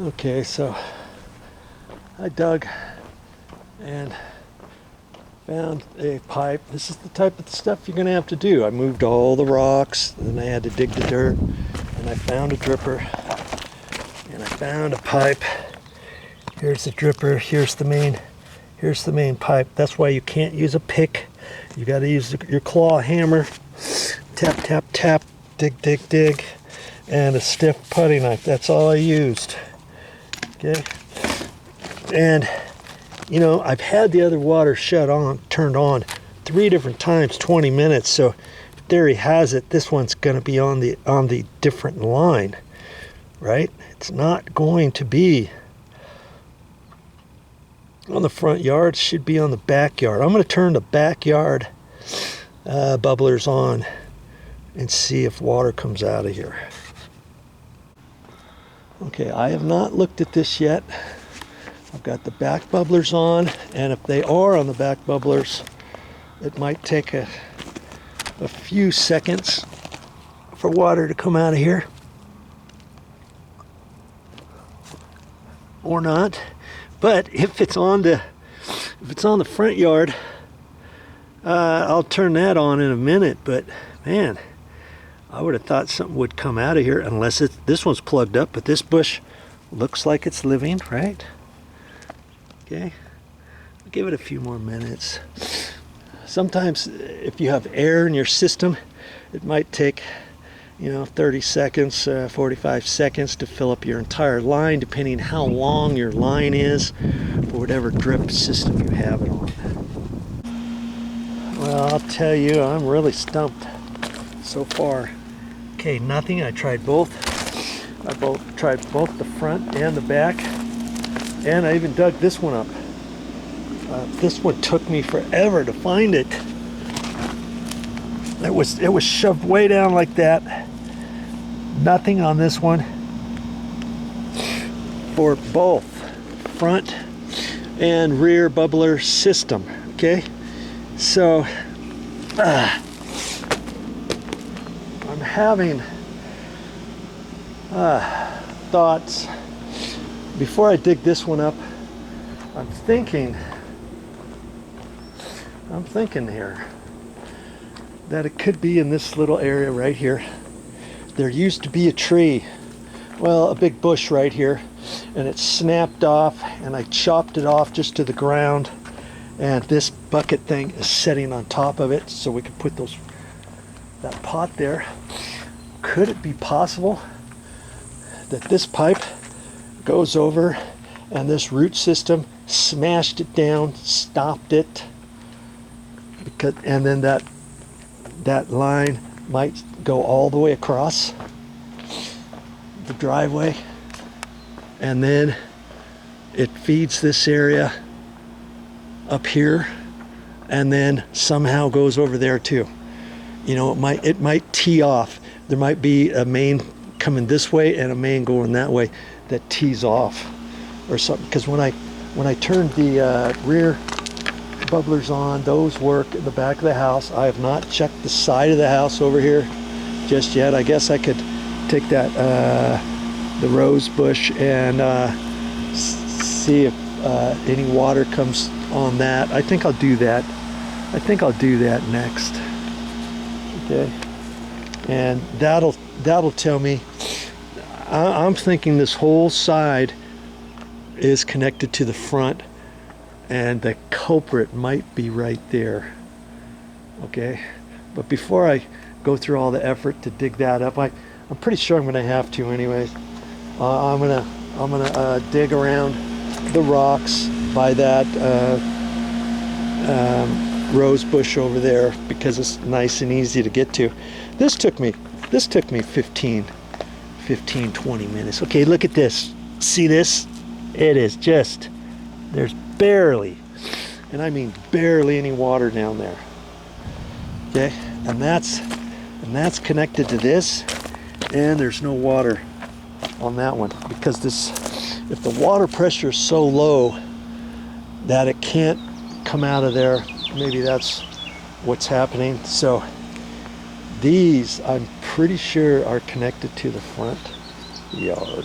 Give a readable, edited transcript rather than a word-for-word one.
Okay, so I dug and found a pipe. This is the type of stuff you're gonna have to do. I moved all the rocks, and then I had to dig the dirt, and I found a dripper, and I found a pipe. Here's the dripper, here's the main pipe. That's why you can't use a pick. You gotta use your claw hammer. Tap, tap, tap, dig, dig, dig, and a stiff putty knife. That's all I used. Okay, and you know, I've had the other water turned on 3 different times, 20 minutes. So theory has it, this one's going to be on the different line, right? It's not going to be on the front yard. It should be on the backyard. I'm going to turn the backyard bubblers on and see if water comes out of here. Okay, I have not looked at this yet. I've got the back bubblers on, and if they are on the back bubblers, it might take a few seconds for water to come out of here, or not. But if it's on the front yard, I'll turn that on in a minute. But man, I would have thought something would come out of here, unless this one's plugged up. But this bush looks like it's living, right? Okay, I'll give it a few more minutes. Sometimes if you have air in your system, it might take, 30 seconds, 45 seconds to fill up your entire line, depending how long your line is for whatever drip system you have it on. Well, I'll tell you, I'm really stumped so far. Okay, nothing. I tried both. I tried both the front and the back. And I even dug this one up. This one took me forever to find it. It was shoved way down like that. Nothing on this one. For both front and rear bubbler system. Okay, so I'm having thoughts. Before I dig this one up, I'm thinking here that it could be in this little area right here. There used to be a tree, well, a big bush right here, and it snapped off, and I chopped it off just to the ground, and this bucket thing is sitting on top of it, so we could put that pot there. Could it be possible that this pipe goes over and this root system smashed it down, stopped it, and then that line might go all the way across the driveway, and then it feeds this area up here, and then somehow goes over there too. It might tee off. There might be a main coming this way and a main going that way that tees off or something, because when I turned the rear bubblers on, those work in the back of the house. I have not checked the side of the house over here just yet. I guess I could take that the rose bush and see if any water comes on that. I think I'll do that. Next. Okay, and that'll tell me. I'm thinking this whole side is connected to the front, and the culprit might be right there. Okay, but before I go through all the effort to dig that up, I'm pretty sure I'm going to have to anyways. I'm gonna dig around the rocks by that rose bush over there, because it's nice and easy to get to. This took me 20 minutes. Okay, look at this. See this? It is just, there's barely, and I mean barely, any water down there. Okay, and that's connected to this, and there's no water on that one, because if the water pressure is so low that it can't come out of there, maybe that's what's happening. So these, I'm pretty sure, are connected to the front yard.